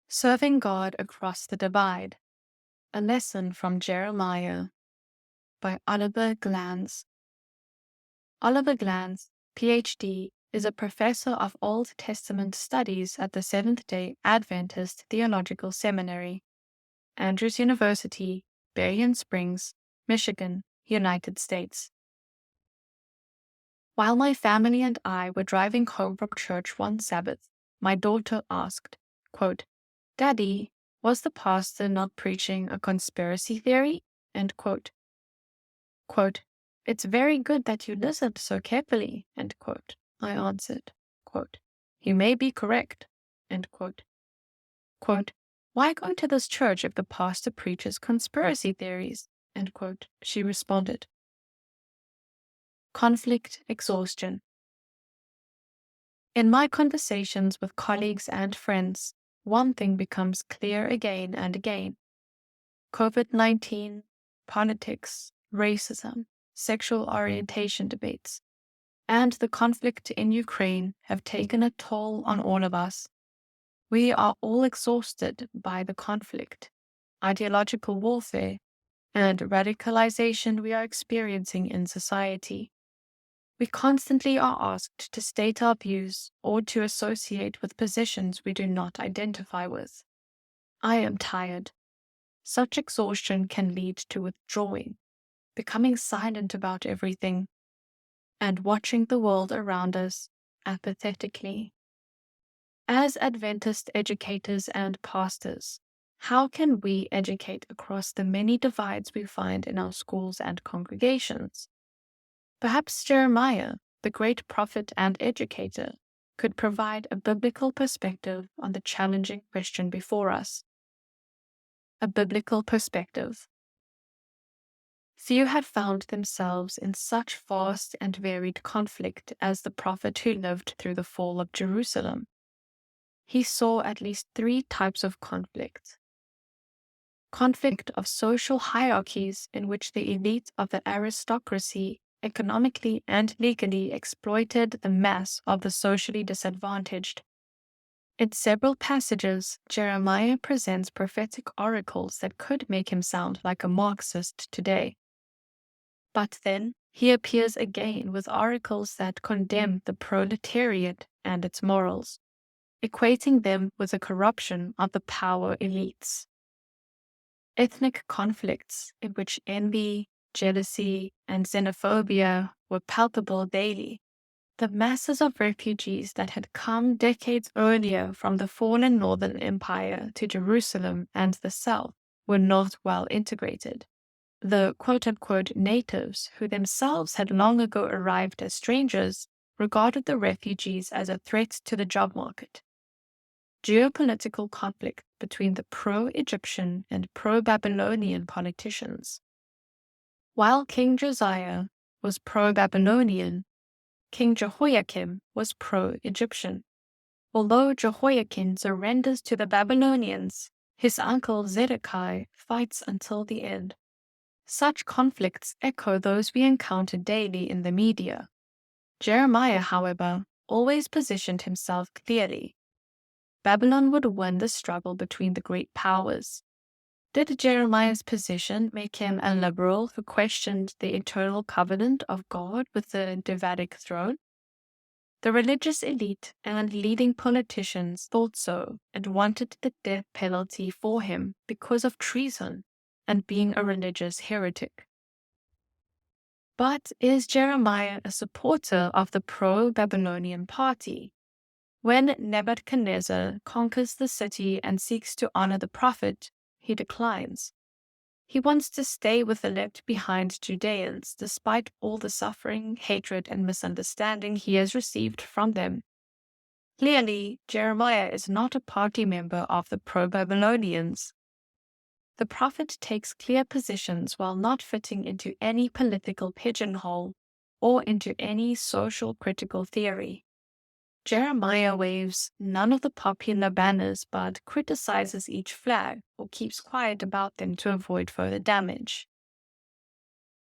Serving God Across the Divide, a lesson from Jeremiah by Oliver Glanz. Oliver Glanz, Ph.D., is a professor of Old Testament studies at the Seventh-day Adventist Theological Seminary, Andrews University, Berrien Springs, Michigan, United States. While my family and I were driving home from church one Sabbath, my daughter asked, quote, "Daddy, was the pastor not preaching a conspiracy theory?" End quote. Quote, "It's very good that you listened so carefully," end quote. I answered, quote, "You may be correct," end quote. Quote, "Why go to this church if the pastor preaches conspiracy theories?" End quote. She responded. Conflict exhaustion. In my conversations with colleagues and friends, one thing becomes clear again and again. COVID-19, politics, racism, sexual orientation debates, and the conflict in Ukraine have taken a toll on all of us. We are all exhausted by the conflict, ideological warfare, and radicalization we are experiencing in society. We constantly are asked to state our views or to associate with positions we do not identify with. I am tired. Such exhaustion can lead to withdrawing, becoming silent about everything, and watching the world around us apathetically. As Adventist educators and pastors, how can we educate across the many divides we find in our schools and congregations? Perhaps Jeremiah, the great prophet and educator, could provide a biblical perspective on the challenging question before us. A biblical perspective. Few had found themselves in such vast and varied conflict as the prophet who lived through the fall of Jerusalem. He saw at least 3 types of conflict. Conflict of social hierarchies in which the elite of the aristocracy economically and legally exploited the mass of the socially disadvantaged. In several passages, Jeremiah presents prophetic oracles that could make him sound like a Marxist today. But then he appears again with oracles that condemn the proletariat and its morals, equating them with the corruption of the power elites. Ethnic conflicts in which envy, jealousy, and xenophobia were palpable daily. The masses of refugees that had come decades earlier from the fallen Northern Empire to Jerusalem and the South were not well integrated. The quote-unquote natives, who themselves had long ago arrived as strangers, regarded the refugees as a threat to the job market. Geopolitical conflict between the pro-Egyptian and pro-Babylonian politicians. While King Josiah was pro-Babylonian, King Jehoiakim was pro-Egyptian. Although Jehoiakim surrenders to the Babylonians, his uncle Zedekiah fights until the end. Such conflicts echo those we encounter daily in the media. Jeremiah, however, always positioned himself clearly. Babylon would win the struggle between the great powers. Did Jeremiah's position make him a liberal who questioned the eternal covenant of God with the Davidic throne? The religious elite and leading politicians thought so and wanted the death penalty for him because of treason and being a religious heretic. But is Jeremiah a supporter of the pro-Babylonian party? When Nebuchadnezzar conquers the city and seeks to honor the prophet, he declines. He wants to stay with the left-behind Judeans despite all the suffering, hatred, and misunderstanding he has received from them. Clearly, Jeremiah is not a party member of the pro-Babylonians. The prophet takes clear positions while not fitting into any political pigeonhole or into any social critical theory. Jeremiah waves none of the popular banners but criticizes each flag or keeps quiet about them to avoid further damage.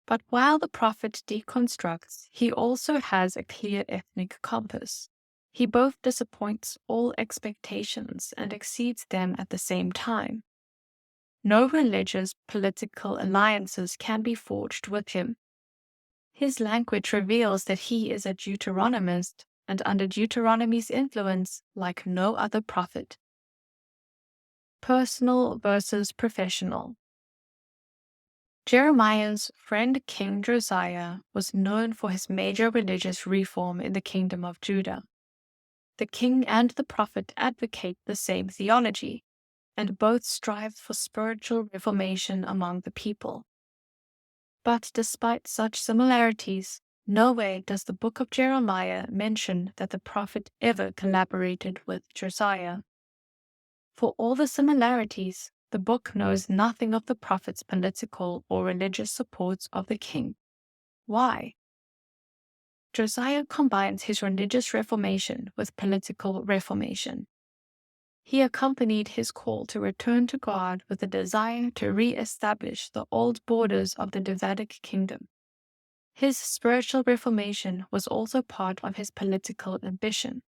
But while the prophet deconstructs, he also has a clear ethnic compass. He both disappoints all expectations and exceeds them at the same time. No religious political alliances can be forged with him. His language reveals that he is a Deuteronomist and under Deuteronomy's influence like no other prophet. Personal versus professional. Jeremiah's friend King Josiah was known for his major religious reform in the kingdom of Judah. The king and the prophet advocate the same theology, and both strive for spiritual reformation among the people. But despite such similarities, nowhere does the book of Jeremiah mention that the prophet ever collaborated with Josiah. For all the similarities, the book knows nothing of the prophet's political or religious support of the king. Why? Josiah combines his religious reformation with political reformation. He accompanied his call to return to God with a desire to re-establish the old borders of the Davidic kingdom. His spiritual reformation was also part of his political ambition,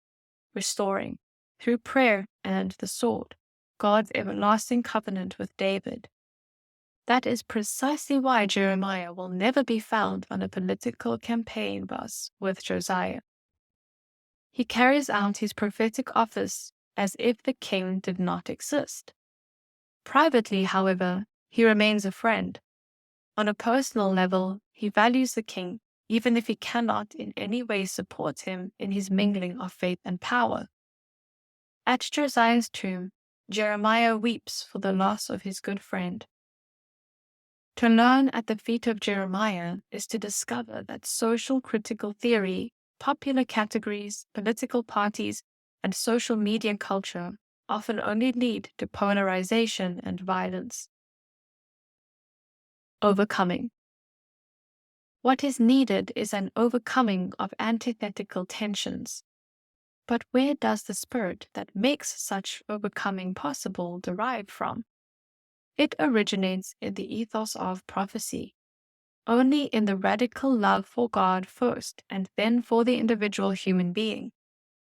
restoring, through prayer and the sword, God's everlasting covenant with David. That is precisely why Jeremiah will never be found on a political campaign bus with Josiah. He carries out his prophetic office as if the king did not exist. Privately, however, he remains a friend. On a personal level, he values the king, even if he cannot in any way support him in his mingling of faith and power. At Josiah's tomb, Jeremiah weeps for the loss of his good friend. To learn at the feet of Jeremiah is to discover that social critical theory, popular categories, political parties, and social media culture often only lead to polarization and violence. Overcoming. What is needed is an overcoming of antithetical tensions. But where does the spirit that makes such overcoming possible derive from? It originates in the ethos of prophecy. Only in the radical love for God first and then for the individual human being,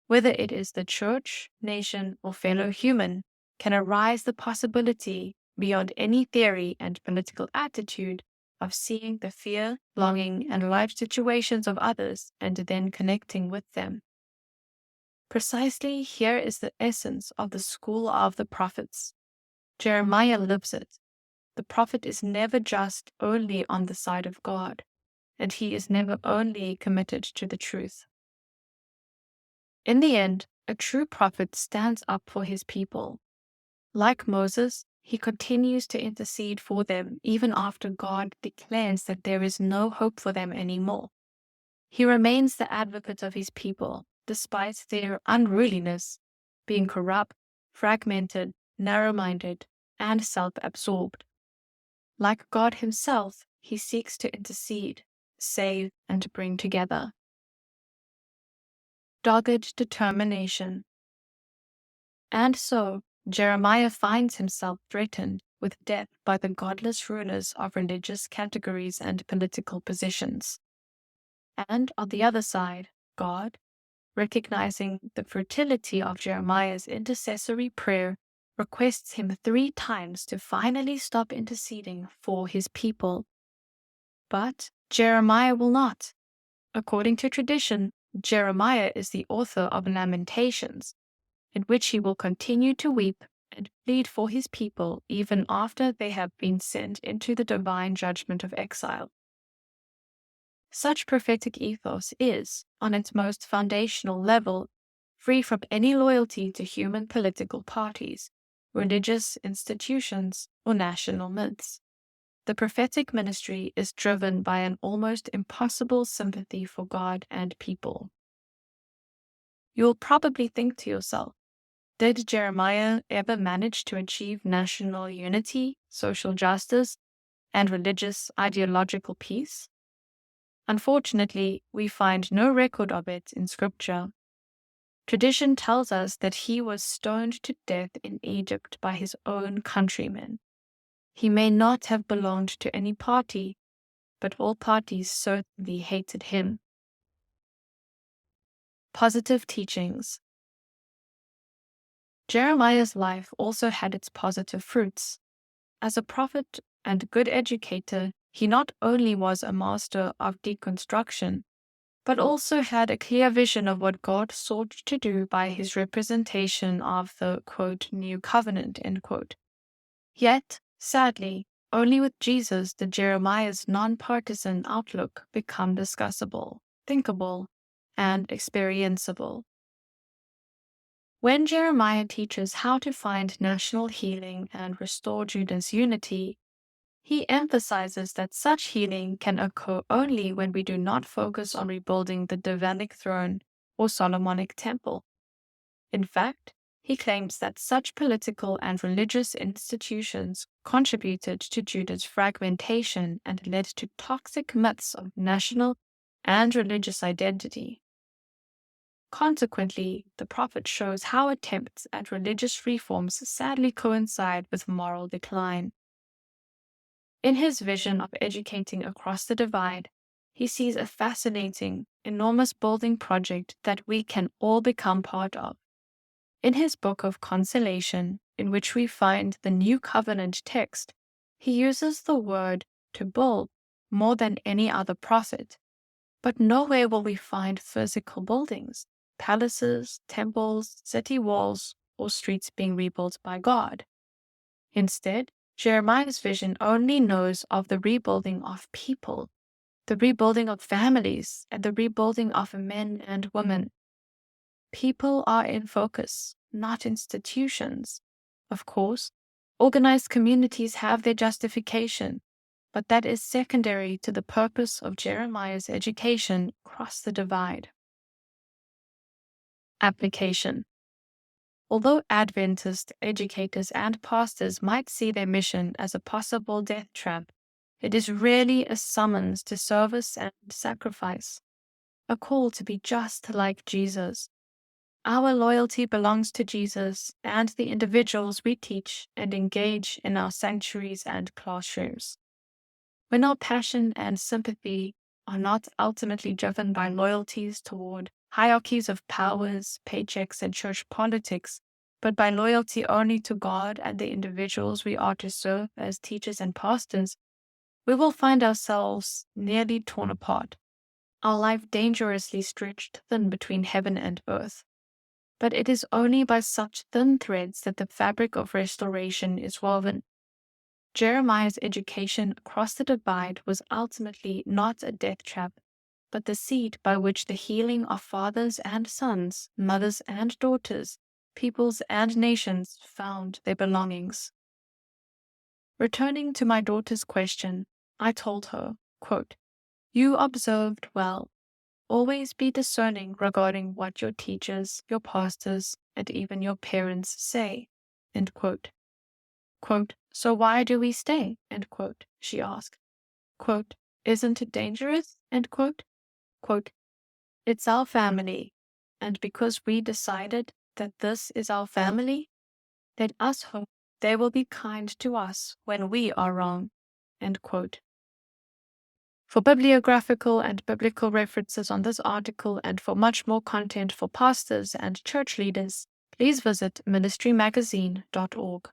whether it is the church, nation, or fellow human, can arise the possibility, beyond any theory and political attitude, of seeing the fear, longing, and life situations of others and then connecting with them. Precisely here is the essence of the school of the prophets. Jeremiah lives it. The prophet is never just only on the side of God, and he is never only committed to the truth. In the end, a true prophet stands up for his people. Like Moses, he continues to intercede for them even after God declares that there is no hope for them anymore. He remains the advocate of his people, despite their unruliness, being corrupt, fragmented, narrow-minded, and self-absorbed. Like God himself, he seeks to intercede, save, and bring together. Dogged determination. And so, Jeremiah finds himself threatened with death by the godless rulers of religious categories and political positions. And on the other side, God, recognizing the fertility of Jeremiah's intercessory prayer, requests him 3 times to finally stop interceding for his people. But Jeremiah will not. According to tradition, Jeremiah is the author of Lamentations, in which he will continue to weep and plead for his people even after they have been sent into the divine judgment of exile. Such prophetic ethos is, on its most foundational level, free from any loyalty to human political parties, religious institutions, or national myths. The prophetic ministry is driven by an almost impossible sympathy for God and people. You'll probably think to yourself, did Jeremiah ever manage to achieve national unity, social justice, and religious ideological peace? Unfortunately, we find no record of it in Scripture. Tradition tells us that he was stoned to death in Egypt by his own countrymen. He may not have belonged to any party, but all parties certainly hated him. Positive teachings. Jeremiah's life also had its positive fruits. As a prophet and good educator, he not only was a master of deconstruction, but also had a clear vision of what God sought to do by his representation of the, quote, new covenant, end quote. Yet, sadly, only with Jesus did Jeremiah's nonpartisan outlook become discussable, thinkable, and experienceable. When Jeremiah teaches how to find national healing and restore Judah's unity, he emphasizes that such healing can occur only when we do not focus on rebuilding the Davidic throne or Solomonic temple. In fact, he claims that such political and religious institutions contributed to Judah's fragmentation and led to toxic myths of national and religious identity. Consequently, the prophet shows how attempts at religious reforms sadly coincide with moral decline. In his vision of educating across the divide, he sees a fascinating, enormous building project that we can all become part of. In his book of Consolation, in which we find the New Covenant text, he uses the word to build more than any other prophet. But nowhere will we find physical buildings, palaces, temples, city walls, or streets being rebuilt by God. Instead, Jeremiah's vision only knows of the rebuilding of people, the rebuilding of families, and the rebuilding of men and women. People are in focus, not institutions. Of course, organized communities have their justification, but that is secondary to the purpose of Jeremiah's education across the divide. Application. Although Adventist educators and pastors might see their mission as a possible death trap, it is really a summons to service and sacrifice, a call to be just like Jesus. Our loyalty belongs to Jesus and the individuals we teach and engage in our sanctuaries and classrooms. When our passion and sympathy are not ultimately driven by loyalties toward hierarchies of powers, paychecks, and church politics, but by loyalty only to God and the individuals we are to serve as teachers and pastors, we will find ourselves nearly torn apart, our life dangerously stretched thin between heaven and earth. But it is only by such thin threads that the fabric of restoration is woven. Jeremiah's education across the divide was ultimately not a death trap, but the seed by which the healing of fathers and sons, mothers and daughters, peoples and nations found their belongings. Returning to my daughter's question, I told her, quote, "You observed well. Always be discerning regarding what your teachers, your pastors, and even your parents say." End quote. Quote, "So why do we stay?" End quote, she asked. Quote, "Isn't it dangerous?" End quote. Quote, "It's our family, and because we decided that this is our family, let us hope they will be kind to us when we are wrong." End quote. For bibliographical and biblical references on this article and for much more content for pastors and church leaders, please visit ministrymagazine.org.